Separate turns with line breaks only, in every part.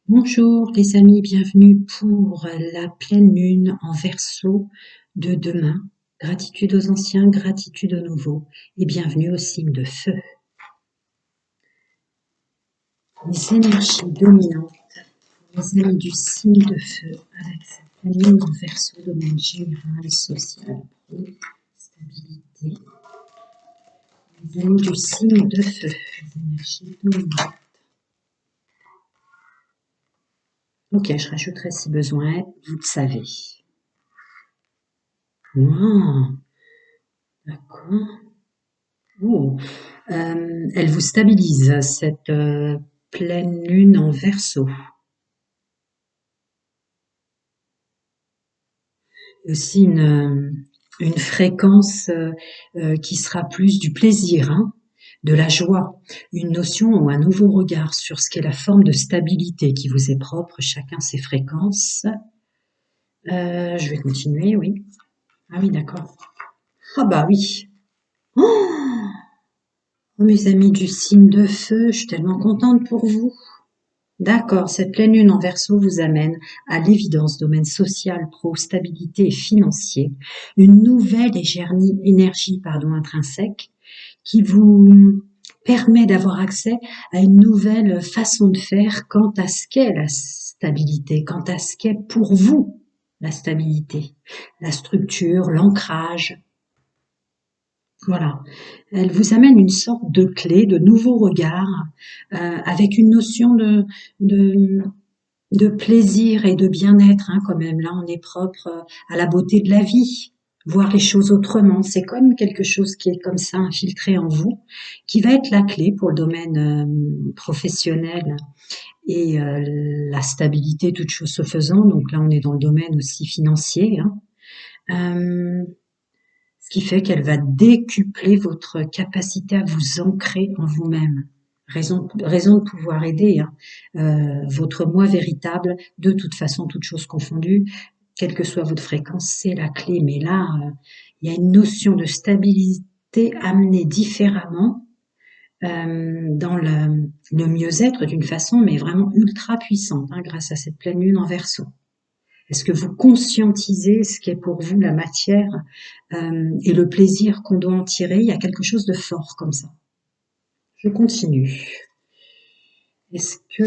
Bonjour les amis, bienvenue pour la pleine lune en Verseau de demain. Gratitude aux anciens, gratitude aux nouveaux et bienvenue au signe de feu. Les énergies dominantes, les amis du signe de feu avec cette pleine lune en Verseau, domaine général, social, pro, stabilité. Les amis du signe de feu, les énergies dominantes. Ok, je rajouterai si besoin, vous le savez. Wow, d'accord. Oh, elle vous stabilise, cette pleine lune en Verseau. Aussi une fréquence qui sera plus du plaisir, hein, de la joie, une notion ou un nouveau regard sur ce qu'est la forme de stabilité qui vous est propre, chacun ses fréquences. Je vais continuer, oui. Ah oui, d'accord. Ah bah oui. Oh, mes amis du signe de feu, je suis tellement contente pour vous. D'accord, cette pleine lune en Verseau vous amène à l'évidence, domaine social, pro, stabilité et financier, une nouvelle énergie intrinsèque qui vous permet d'avoir accès à une nouvelle façon de faire quant à ce qu'est la stabilité, quant à ce qu'est pour vous la stabilité, la structure, l'ancrage. Voilà, elle vous amène une sorte de clé, de nouveau regard, avec une notion de, de plaisir et de bien-être, hein, quand même. Là, on est propre à la beauté de la vie, voir les choses autrement. C'est comme quelque chose qui est comme ça infiltré en vous, qui va être la clé pour le domaine professionnel et la stabilité, toute chose se faisant. Donc là, on est dans le domaine aussi financier, hein. Ce qui fait qu'elle va décupler votre capacité à vous ancrer en vous-même. Raison de pouvoir aider, hein, votre moi véritable, de toute façon, toutes choses confondues, quelle que soit votre fréquence, c'est la clé. Mais là, il y a une notion de stabilité amenée différemment dans le mieux-être d'une façon, mais vraiment ultra puissante, hein, grâce à cette pleine lune en Verseau. Est-ce que vous conscientisez ce qu'est pour vous la matière et le plaisir qu'on doit en tirer? Il y a quelque chose de fort comme ça. Je continue. Est-ce que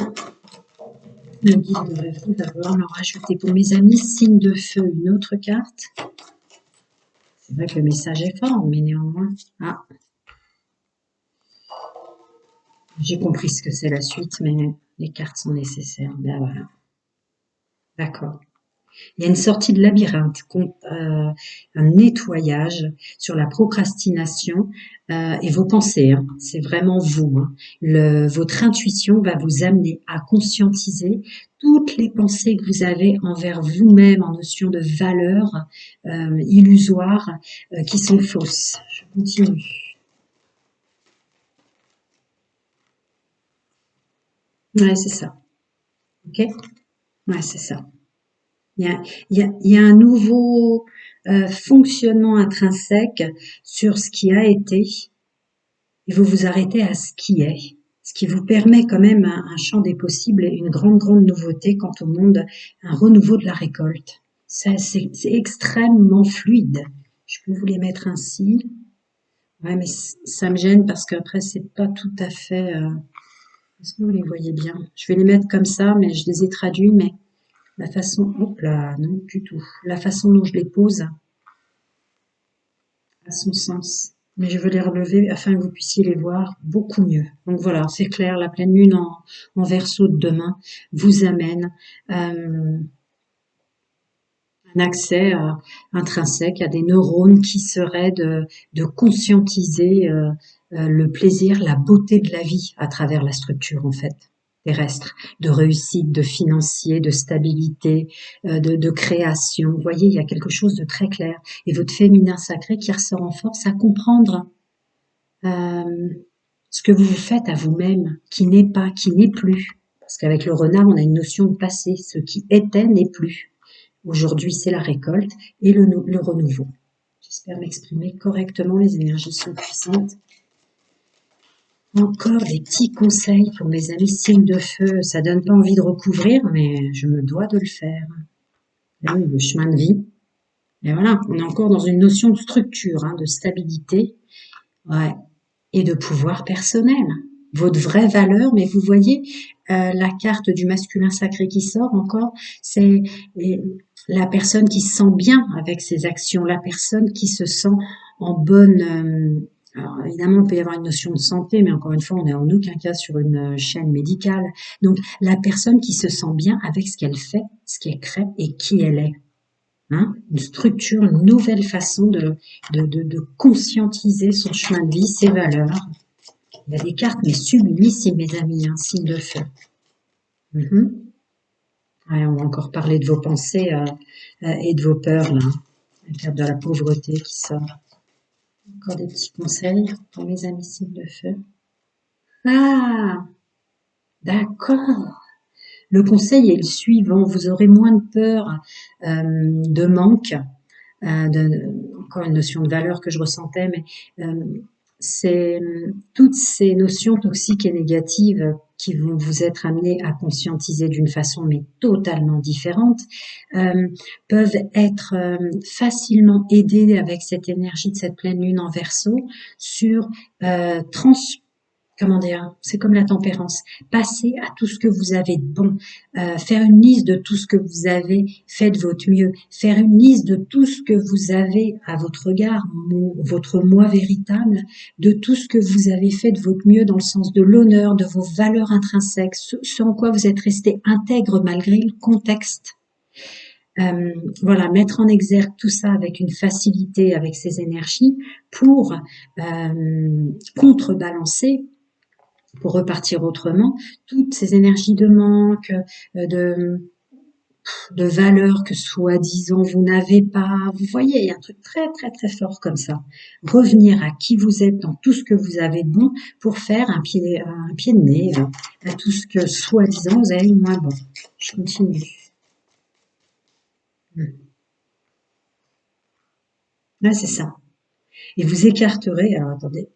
le guide de rêve d'avoir leur rajouter pour mes amis signe de feu une autre carte? C'est vrai que le message est fort, mais néanmoins. Ah, j'ai compris ce que c'est la suite, mais les cartes sont nécessaires. Ben voilà. D'accord. Il y a une sortie de labyrinthe, un nettoyage sur la procrastination et vos pensées, hein. C'est vraiment vous, hein. Votre intuition va vous amener à conscientiser toutes les pensées que vous avez envers vous-même en notion de valeur illusoire qui sont fausses. Je continue. Ouais, c'est ça. Ok? Ouais, c'est ça. Il y a un nouveau fonctionnement intrinsèque sur ce qui a été, et vous vous arrêtez à ce qui est, ce qui vous permet quand même un champ des possibles et une grande, grande nouveauté quant au monde, un renouveau de la récolte. C'est extrêmement fluide. Je peux vous les mettre ainsi. Ouais, mais ça me gêne parce qu'après, c'est pas tout à fait... est-ce que vous les voyez bien? Je vais les mettre comme ça, mais je les ai traduits, mais la façon... Hop là, non du tout. La façon dont je les pose a son sens. Mais je veux les relever afin que vous puissiez les voir beaucoup mieux. Donc voilà, c'est clair, la pleine lune en Verseau de demain vous amène un accès intrinsèque à des neurones qui seraient de conscientiser le plaisir, la beauté de la vie à travers la structure en fait terrestre, de réussite, de financier, de stabilité, de création. Vous voyez, il y a quelque chose de très clair. Et votre féminin sacré qui ressort en force à comprendre ce que vous vous faites à vous-même, qui n'est pas, qui n'est plus. Parce qu'avec le renard, on a une notion de passé. Ce qui était n'est plus. Aujourd'hui, c'est la récolte et le renouveau. J'espère m'exprimer correctement. Les énergies sont puissantes. Encore des petits conseils pour mes amis signes de feu. Ça donne pas envie de recouvrir, mais je me dois de le faire. Là, oui, le chemin de vie. Et voilà, on est encore dans une notion de structure, hein, de stabilité, ouais, et de pouvoir personnel. Votre vraie valeur, mais vous voyez, la carte du masculin sacré qui sort encore, c'est la personne qui se sent bien avec ses actions, la personne qui se sent en bonne... alors évidemment, il peut y avoir une notion de santé, mais encore une fois, on n'est en aucun cas sur une chaîne médicale. Donc, la personne qui se sent bien avec ce qu'elle fait, ce qu'elle crée et qui elle est. Hein, une structure, une nouvelle façon de conscientiser son chemin de vie, ses valeurs. Il y a des cartes, mais sublimissimes, mes amis, hein, signe de feu. Ouais, on va encore parler de vos pensées et de vos peurs, là. La carte de la pauvreté qui sort. Encore des petits conseils pour mes amis signes de feu. Ah, d'accord. Le conseil est le suivant. Vous aurez moins de peur de manque, encore une notion de valeur que je ressentais, mais c'est toutes ces notions toxiques et négatives qui vont vous être amenées à conscientiser d'une façon mais totalement différente, peuvent être facilement aidées avec cette énergie de cette pleine lune en Verseau sur comment dire, c'est comme la tempérance. Passez à tout ce que vous avez de bon. Faire une liste de tout ce que vous avez fait de votre mieux. Faire une liste de tout ce que vous avez à votre regard, votre moi véritable, de tout ce que vous avez fait de votre mieux dans le sens de l'honneur, de vos valeurs intrinsèques, ce en quoi vous êtes resté intègre malgré le contexte. Voilà, mettre en exergue tout ça avec une facilité, avec ces énergies, pour contrebalancer, pour repartir autrement, toutes ces énergies de manque, de valeurs que soi-disant vous n'avez pas. Vous voyez, il y a un truc très très très fort comme ça. Revenir à qui vous êtes dans tout ce que vous avez de bon pour faire un pied de nez à tout ce que soi-disant vous avez de moins bon. Je continue. Là, c'est ça. Et vous écarterez, alors attendez,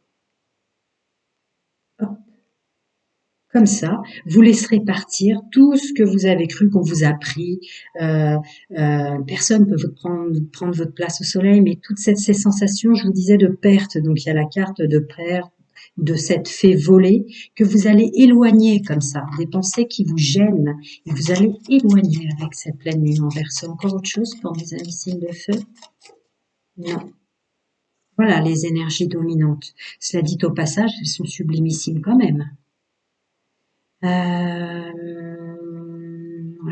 hop, comme ça, vous laisserez partir tout ce que vous avez cru qu'on vous a pris. Personne peut prendre votre place au soleil, mais toutes ces sensations, je vous disais, de perte. Donc il y a la carte de perte, de cette fée volée, que vous allez éloigner comme ça, des pensées qui vous gênent, et vous allez éloigner avec cette pleine lune en Verseau. Encore autre chose pour mes amis signes de feu? Non. Voilà les énergies dominantes. Cela dit au passage, elles sont sublimissimes quand même.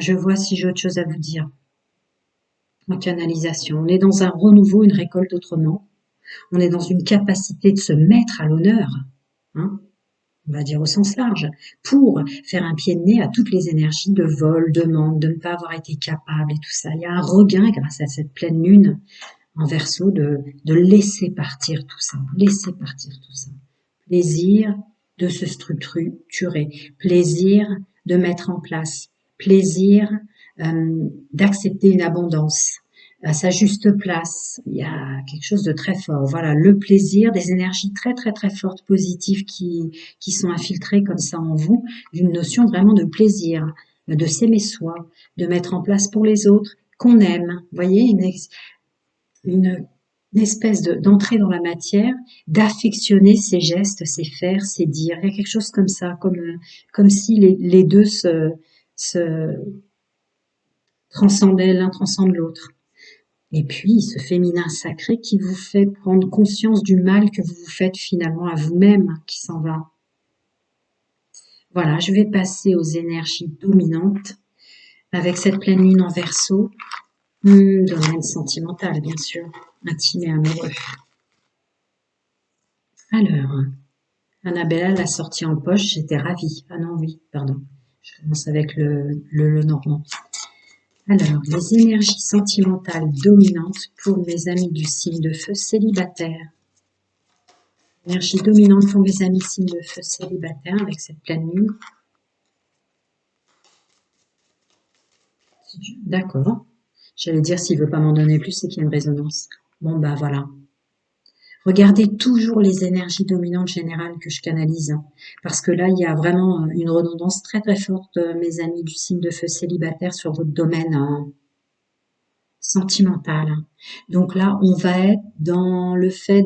Je vois si j'ai autre chose à vous dire. En canalisation, on est dans un renouveau, une récolte autrement. On est dans une capacité de se mettre à l'honneur, hein, on va dire au sens large, pour faire un pied de nez à toutes les énergies de vol, de manque, de ne pas avoir été capable et tout ça. Il y a un regain grâce à cette pleine lune en Verseau de laisser partir tout ça, laisser partir tout ça. Plaisir de se structurer, plaisir de mettre en place, plaisir d'accepter une abondance à sa juste place. Il y a quelque chose de très fort. Voilà, le plaisir, des énergies très très très fortes, positives qui sont infiltrées comme ça en vous, d'une notion vraiment de plaisir, de s'aimer soi, de mettre en place pour les autres qu'on aime. Vous voyez, une espèce d'entrer dans la matière, d'affectionner ses gestes, ses faire, ses dires. Il y a quelque chose comme ça, comme si les deux se transcendaient, l'un transcende l'autre. Et puis, ce féminin sacré qui vous fait prendre conscience du mal que vous vous faites finalement à vous-même, qui s'en va. Voilà, je vais passer aux énergies dominantes avec cette pleine lune en Verseau. Domaine sentimental, bien sûr, intime et amoureux. Alors, Annabella l'a sortie en poche, j'étais ravie. Ah non, oui, pardon. Je commence avec le normand. Alors, les énergies sentimentales dominantes pour mes amis du signe de feu célibataire. Énergie dominante pour mes amis signes de feu célibataires avec cette pleine lune. D'accord. J'allais dire, s'il veut pas m'en donner plus, c'est qu'il y a une résonance. Bon, bah voilà. Regardez toujours les énergies dominantes générales que je canalise, hein, parce que là, il y a vraiment une redondance très très forte, mes amis du signe de feu célibataire, sur votre domaine sentimental, hein. Donc là, on va être dans le fait,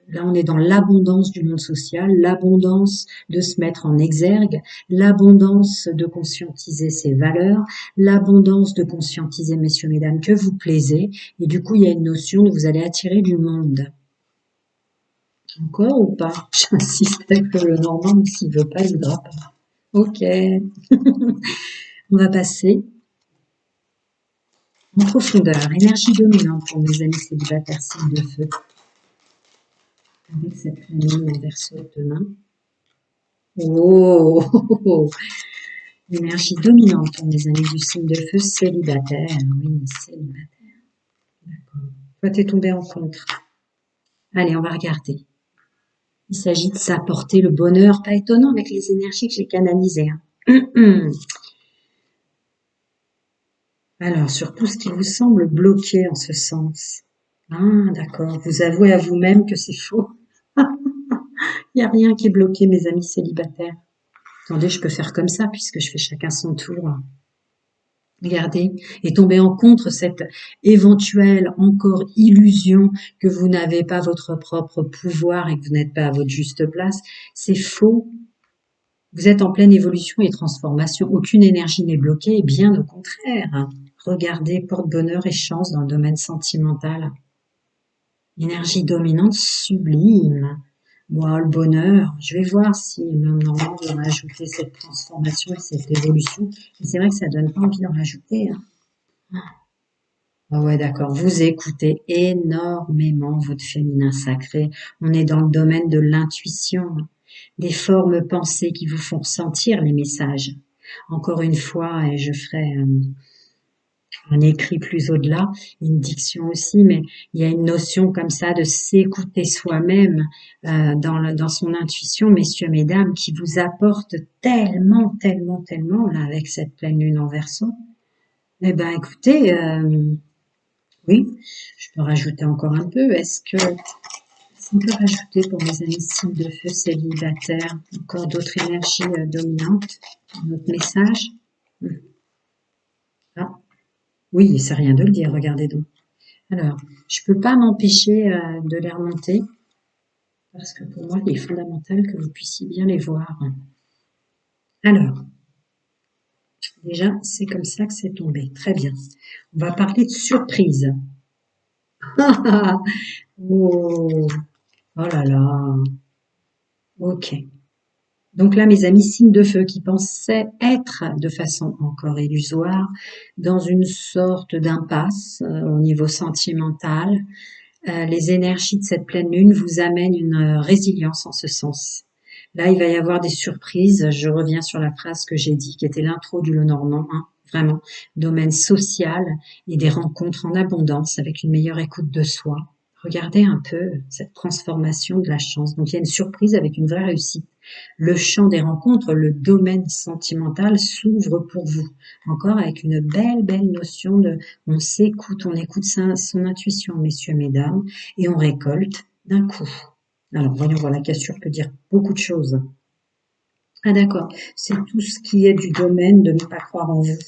là, on est dans l'abondance du monde social, l'abondance de se mettre en exergue, l'abondance de conscientiser ses valeurs, l'abondance de conscientiser, messieurs, mesdames, que vous plaisez. Et du coup, il y a une notion de vous allez attirer du monde. Encore ou pas? J'insiste avec le Normand, mais s'il veut pas, il voudra pas. Ok. On va passer en profondeur. Énergie dominante pour mes amis célibataires, signe de feu. Avec cette lune en verso demain. Oh, énergie dominante pour mes amis du signe de feu célibataire. Oui, célibataire. D'accord. Toi, t'es tombé en contre. Allez, on va regarder. Il s'agit de s'apporter le bonheur, pas étonnant avec les énergies que j'ai canalisées, hein. Alors, sur tout ce qui vous semble bloqué en ce sens. Ah, d'accord. Vous avouez à vous-même que c'est faux. Il n'y a rien qui est bloqué, mes amis célibataires. Attendez, je peux faire comme ça puisque je fais chacun son tour. Regardez, et tomber en contre cette éventuelle encore illusion que vous n'avez pas votre propre pouvoir et que vous n'êtes pas à votre juste place, c'est faux. Vous êtes en pleine évolution et transformation. Aucune énergie n'est bloquée, et bien au contraire. Regardez, porte-bonheur et chance dans le domaine sentimental. Énergie dominante sublime. Moi, le bonheur, je vais voir si le Normand veut rajouter cette transformation et cette évolution. Mais c'est vrai que ça donne pas envie d'en rajouter, hein. Ah ouais, d'accord. Vous écoutez énormément votre féminin sacré. On est dans le domaine de l'intuition, hein. Des formes pensées qui vous font ressentir les messages. Encore une fois, et je ferai un écrit plus au-delà, une diction aussi, mais il y a une notion comme ça de s'écouter soi-même dans son intuition, messieurs, mesdames, qui vous apporte tellement, tellement, tellement, là, avec cette pleine lune en Verseau. Eh ben, écoutez, oui, je peux rajouter encore un peu. Est-ce qu'on peut rajouter pour mes amis signes de feu célibataires encore d'autres énergies dominantes, notre message? Ah, oui, c'est rien de le dire, regardez donc. Alors, je peux pas m'empêcher de les remonter parce que pour moi, il est fondamental que vous puissiez bien les voir. Alors, déjà, c'est comme ça que c'est tombé. Très bien. On va parler de surprise. Oh, oh là là. Ok. Donc là, mes amis, signes de feu qui pensaient être de façon encore illusoire dans une sorte d'impasse au niveau sentimental, les énergies de cette pleine lune vous amènent une résilience en ce sens. Là, il va y avoir des surprises. Je reviens sur la phrase que j'ai dit, qui était l'intro du Lenormand, hein, vraiment, domaine social et des rencontres en abondance avec une meilleure écoute de soi. Regardez un peu cette transformation de la chance. Donc, il y a une surprise avec une vraie réussite. Le champ des rencontres, le domaine sentimental s'ouvre pour vous. Encore avec une belle, belle notion de on s'écoute, on écoute son intuition, messieurs, mesdames, et on récolte d'un coup. Alors, voyons voir, la cassure peut dire beaucoup de choses. Ah d'accord, c'est tout ce qui est du domaine de ne pas croire en vous.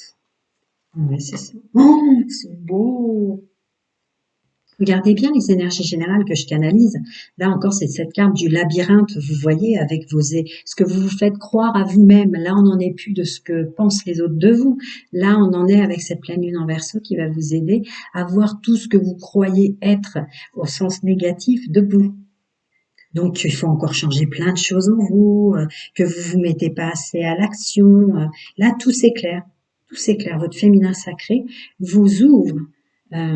Ouais, c'est ça. Oh, c'est beau. Regardez bien les énergies générales que je canalise. Là encore, c'est cette carte du labyrinthe, vous voyez, avec ce que vous vous faites croire à vous-même. Là, on n'en est plus de ce que pensent les autres de vous. Là, on en est avec cette pleine lune en Verseau qui va vous aider à voir tout ce que vous croyez être au sens négatif de vous. Donc, il faut encore changer plein de choses en vous, que vous vous mettez pas assez à l'action. Là, tout s'éclaire. Tout s'éclaire. Votre féminin sacré vous ouvre.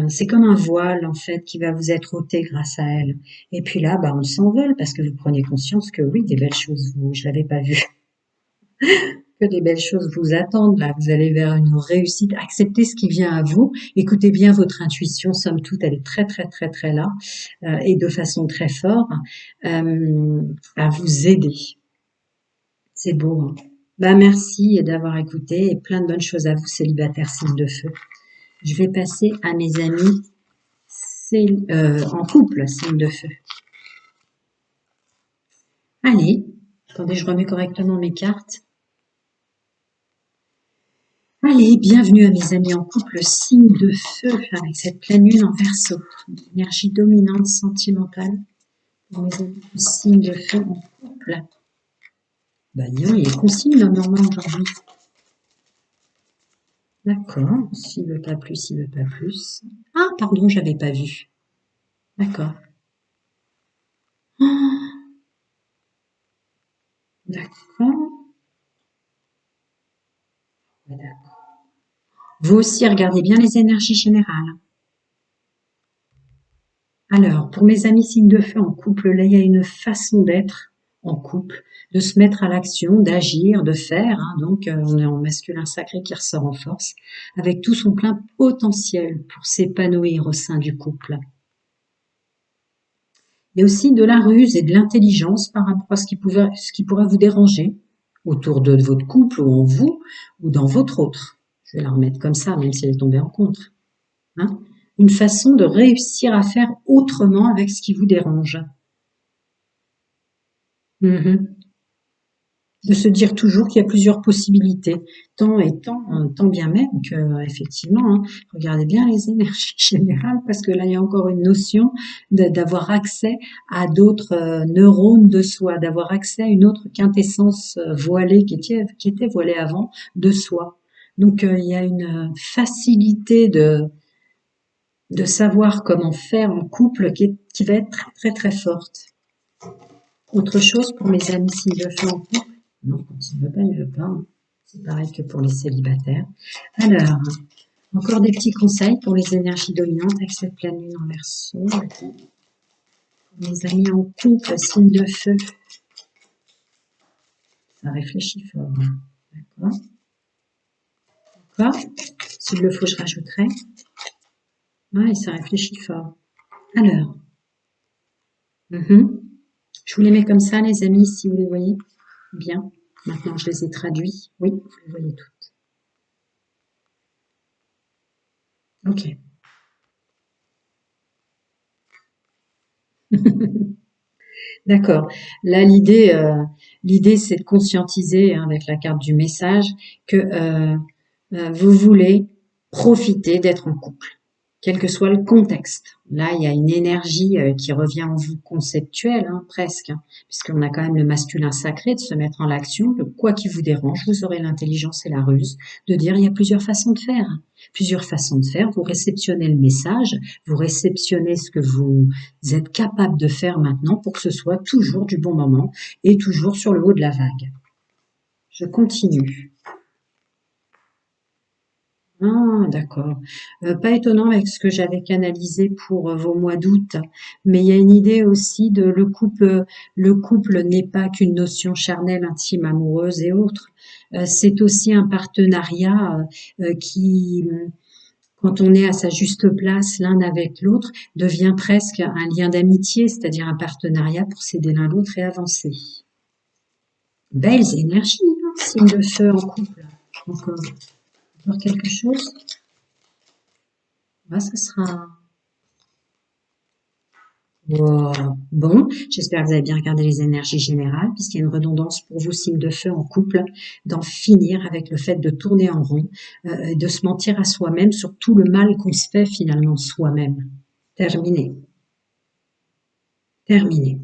C'est comme un voile, en fait, qui va vous être ôté grâce à elle. Et puis là, bah, on s'envole parce que vous prenez conscience que oui, des belles choses, je l'avais pas vu, que des belles choses vous attendent. Là, vous allez vers une réussite. Acceptez ce qui vient à vous. Écoutez bien votre intuition. Somme toute, elle est très, très, très, très là et de façon très forte à vous aider. C'est beau, hein. Bah, merci d'avoir écouté et plein de bonnes choses à vous, célibataires signes de feu. Je vais passer à mes amis en couple, signe de feu. Allez, attendez, je remets correctement mes cartes. Allez, bienvenue à mes amis en couple, signe de feu, avec cette pleine lune en Verseau. Énergie dominante, sentimentale. Pour mes amis, signe de feu en couple. Bah, disons, il est consigne, l'homme normand, aujourd'hui. D'accord, s'il veut pas plus, il veut pas plus. Ah, pardon, j'avais pas vu. D'accord. Ah, d'accord. Ouais, d'accord. Vous aussi, regardez bien les énergies générales. Alors, pour mes amis signes de feu en couple, là, il y a une façon d'être en couple, de se mettre à l'action, d'agir, de faire. Hein. Donc, on est en masculin sacré qui ressort en force, avec tout son plein potentiel pour s'épanouir au sein du couple. Il y a aussi de la ruse et de l'intelligence par rapport à ce qui pourrait vous déranger autour de votre couple ou en vous ou dans votre autre. Je vais la remettre comme ça, même si elle est tombée en contre. Hein. Une façon de réussir à faire autrement avec ce qui vous dérange. Mhm. De se dire toujours qu'il y a plusieurs possibilités, tant bien même que, effectivement, hein, regardez bien les énergies générales, parce que là, il y a encore une notion d'avoir accès à d'autres neurones de soi, d'avoir accès à une autre quintessence voilée qui était voilée avant de soi. Donc, il y a une facilité de savoir comment faire en couple qui va être très, très, très forte. Autre chose pour mes amis s'ils le font en couple. Non, quand il ne veut pas, il ne veut pas. C'est pareil que pour les célibataires. Alors, encore des petits conseils pour les énergies dominantes avec cette pleine lune en Verseau. Pour mes amis en couple, signe de feu. Ça réfléchit fort. Hein. D'accord. D'accord. S'il le faut, je rajouterai. Ouais, ça réfléchit fort. Alors, je vous les mets comme ça, les amis, si vous les voyez. Bien. Maintenant, je les ai traduits. Oui, vous les voyez toutes. Ok. D'accord. Là, l'idée, c'est de conscientiser hein, avec la carte du message que vous voulez profiter d'être en couple, quel que soit le contexte. Là, il y a une énergie qui revient en vous conceptuelle, hein, presque, hein, puisqu'on a quand même le masculin sacré de se mettre en action. Le quoi qui vous dérange, vous aurez l'intelligence et la ruse de dire il y a plusieurs façons de faire. Plusieurs façons de faire. Vous réceptionnez le message, vous réceptionnez ce que vous êtes capable de faire maintenant pour que ce soit toujours du bon moment et toujours sur le haut de la vague. Je continue. Ah, d'accord. Pas étonnant avec ce que j'avais canalisé pour vos mois d'août, mais il y a une idée aussi de le couple n'est pas qu'une notion charnelle, intime, amoureuse et autres. C'est aussi un partenariat qui, quand on est à sa juste place l'un avec l'autre, devient presque un lien d'amitié, c'est-à-dire un partenariat pour s'aider l'un l'autre et avancer. Belles énergies, hein, signe de feu en couple. Encore quelque chose? Bah, ça sera. Wow. Bon, j'espère que vous avez bien regardé les énergies générales, puisqu'il y a une redondance pour vous, signe de feu en couple, d'en finir avec le fait de tourner en rond, de se mentir à soi-même sur tout le mal qu'on se fait finalement soi-même. Terminé. Terminé.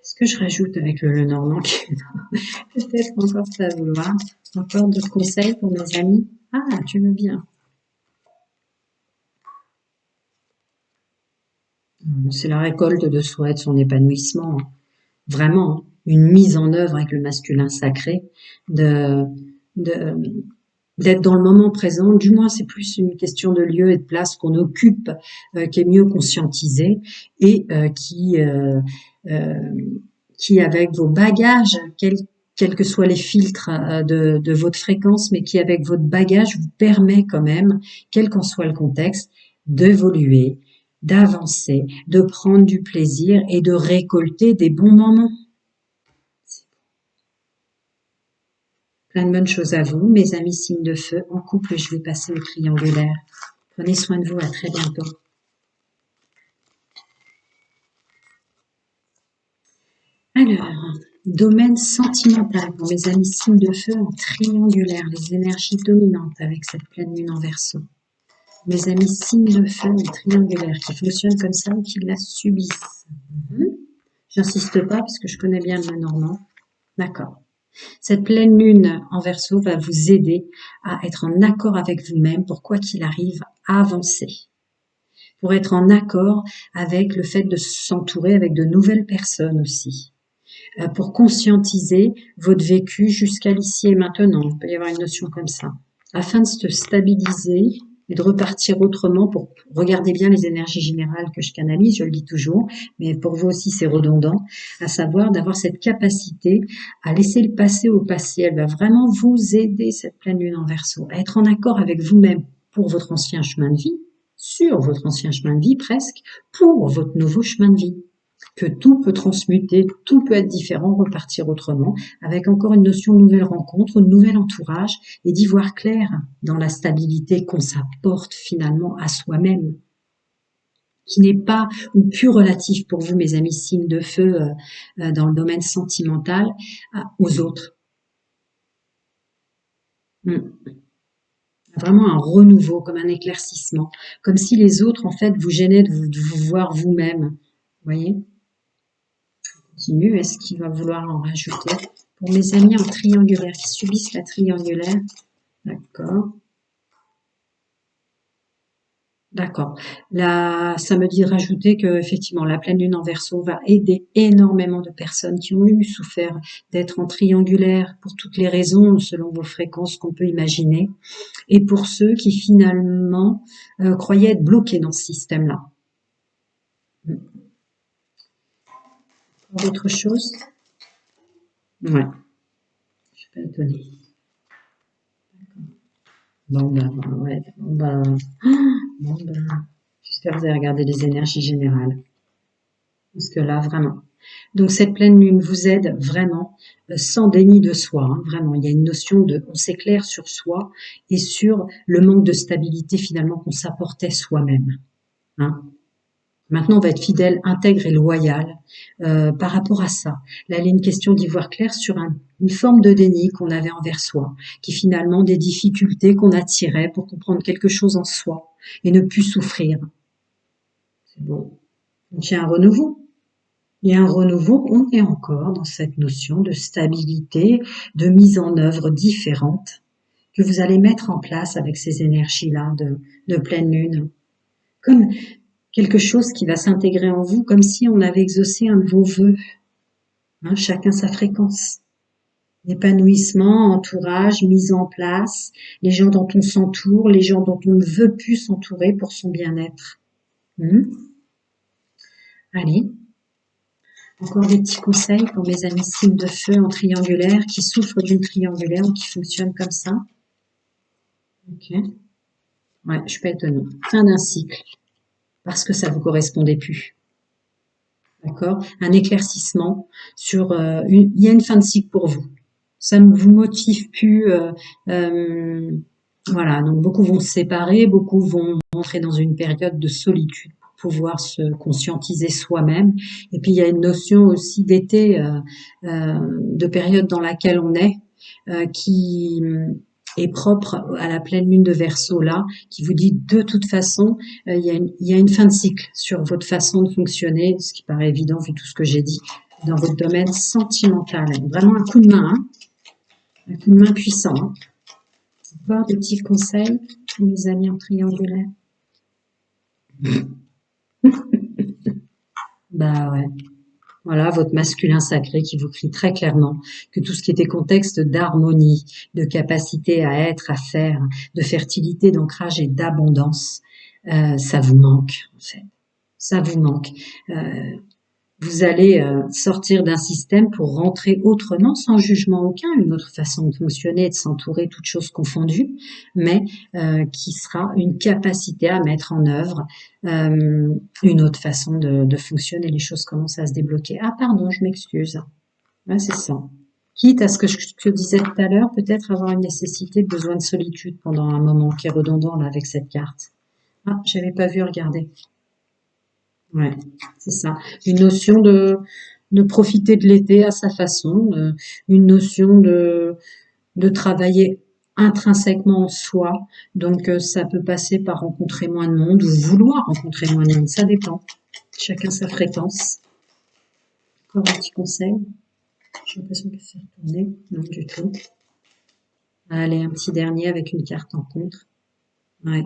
Est-ce que je rajoute avec le Normand qui est peut-être encore ça à vouloir? Encore d'autres conseils pour mes amis? Ah, tu veux bien. C'est la récolte de soi et de son épanouissement. Vraiment, hein. Une mise en œuvre avec le masculin sacré, de, de, d'être dans le moment présent. Du moins, c'est plus une question de lieu et de place qu'on occupe, qui est mieux conscientisée et euh, qui avec vos bagages, quels que soient les filtres de votre fréquence, mais qui avec votre bagage vous permet quand même, quel qu'en soit le contexte, d'évoluer, d'avancer, de prendre du plaisir et de récolter des bons moments. Plein de bonnes choses à vous, mes amis signes de feu. En couple, je vais passer au triangulaire. Prenez soin de vous, à très bientôt. Alors, domaine sentimental pour mes amis signes de feu en triangulaire, les énergies dominantes avec cette pleine lune en Verseau. Mes amis signes de feu en triangulaire qui fonctionnent comme ça ou qui la subissent. J'insiste pas parce que je connais bien le Normand. D'accord. Cette pleine lune en Verseau va vous aider à être en accord avec vous-même pour quoi qu'il arrive à avancer. Pour être en accord avec le fait de s'entourer avec de nouvelles personnes aussi. Pour conscientiser votre vécu jusqu'à l'ici et maintenant. Il peut y avoir une notion comme ça. Afin de se stabiliser et de repartir autrement pour regarder bien les énergies générales que je canalise, je le dis toujours, mais pour vous aussi c'est redondant, à savoir d'avoir cette capacité à laisser le passé au passé. Elle va vraiment vous aider, cette pleine lune en Verseau, à être en accord avec vous-même pour votre ancien chemin de vie, sur votre ancien chemin de vie presque, pour votre nouveau chemin de vie. Que tout peut transmuter, tout peut être différent, repartir autrement, avec encore une notion de nouvelle rencontre, un nouvel entourage, et d'y voir clair dans la stabilité qu'on s'apporte finalement à soi-même, qui n'est pas ou plus relatif pour vous, mes amis signes de feu, dans le domaine sentimental, aux autres. Vraiment un renouveau, comme un éclaircissement, comme si les autres, en fait, vous gênaient de vous voir vous-même. Vous voyez ? Continue, est-ce qu'il va vouloir en rajouter? Pour mes amis en triangulaire, qui subissent la triangulaire, d'accord. D'accord. Là, ça me dit de rajouter que effectivement la pleine lune en Verseau va aider énormément de personnes qui ont eu souffert d'être en triangulaire pour toutes les raisons, selon vos fréquences qu'on peut imaginer, et pour ceux qui finalement croyaient être bloqués dans ce système-là. Autre chose? Ouais. Je suis pas étonnée. Bon ben, ouais, j'espère que vous avez regardé les énergies générales. Parce que là, vraiment. Donc cette pleine lune vous aide vraiment, sans déni de soi, hein, vraiment. Il y a une notion de, on s'éclaire sur soi et sur le manque de stabilité finalement qu'on s'apportait soi-même. Hein. Maintenant, on va être fidèle, intègre et loyal par rapport à ça. Là, il y a une question d'y voir clair sur une forme de déni qu'on avait envers soi, qui finalement des difficultés qu'on attirait pour comprendre quelque chose en soi et ne plus souffrir. C'est beau. Donc, il y a un renouveau. Il y a un renouveau, on est encore dans cette notion de stabilité, de mise en œuvre différente que vous allez mettre en place avec ces énergies-là de pleine lune. Comme quelque chose qui va s'intégrer en vous, comme si on avait exaucé un de vos vœux. Hein, chacun sa fréquence. Épanouissement, entourage, mise en place, les gens dont on s'entoure, les gens dont on ne veut plus s'entourer pour son bien-être. Allez. Encore des petits conseils pour mes amis signes de feu en triangulaire, qui souffrent d'une triangulaire ou qui fonctionnent comme ça. Ok. Ouais, je suis pas étonnée. Fin d'un cycle. Parce que ça vous correspondait plus. D'accord? Un éclaircissement sur, il y a une fin de cycle pour vous. Ça ne vous motive plus, voilà. Donc beaucoup vont se séparer, beaucoup vont entrer dans une période de solitude pour pouvoir se conscientiser soi-même. Et puis il y a une notion aussi d'été, de période dans laquelle on est, qui est propre à la pleine lune de Verseau là, qui vous dit de toute façon, il y a une fin de cycle sur votre façon de fonctionner, ce qui paraît évident vu tout ce que j'ai dit, dans votre domaine sentimental. Vraiment un coup de main, hein, un coup de main puissant. Hein. Encore des petits conseils pour mes amis en triangulaire. Bah ouais. Voilà, votre masculin sacré qui vous crie très clairement que tout ce qui était contexte d'harmonie, de capacité à être, à faire, de fertilité, d'ancrage et d'abondance, ça vous manque, en fait. Ça vous manque. Vous allez sortir d'un système pour rentrer autrement, sans jugement aucun, une autre façon de fonctionner et de s'entourer, toutes choses confondues, mais qui sera une capacité à mettre en œuvre une autre façon de fonctionner. Les choses commencent à se débloquer. Ah pardon, je m'excuse. Ouais, c'est ça. Quitte à ce que je disais tout à l'heure, peut-être avoir une nécessité, besoin de solitude pendant un moment qui est redondant là avec cette carte. Ah, j'avais pas vu regarder. Ouais, c'est ça. Une notion de de profiter de l'été à sa façon, une notion de travailler intrinsèquement en soi. Donc ça peut passer par rencontrer moins de monde ou vouloir rencontrer moins de monde, ça dépend. Chacun sa fréquence. Encore un petit conseil. J'ai l'impression que c'est retourné. Non, du tout. Allez, un petit dernier avec une carte en contre. Ouais.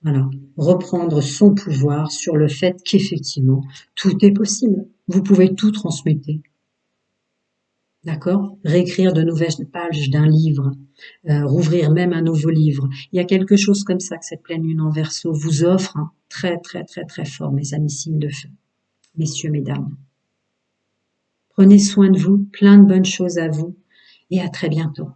Voilà. Reprendre son pouvoir sur le fait qu'effectivement, tout est possible. Vous pouvez tout transmuter. D'accord? Réécrire de nouvelles pages d'un livre, rouvrir même un nouveau livre. Il y a quelque chose comme ça que cette pleine lune en Verseau vous offre, hein, très très très très fort, mes amis signes de feu, messieurs, mesdames. Prenez soin de vous, plein de bonnes choses à vous et à très bientôt.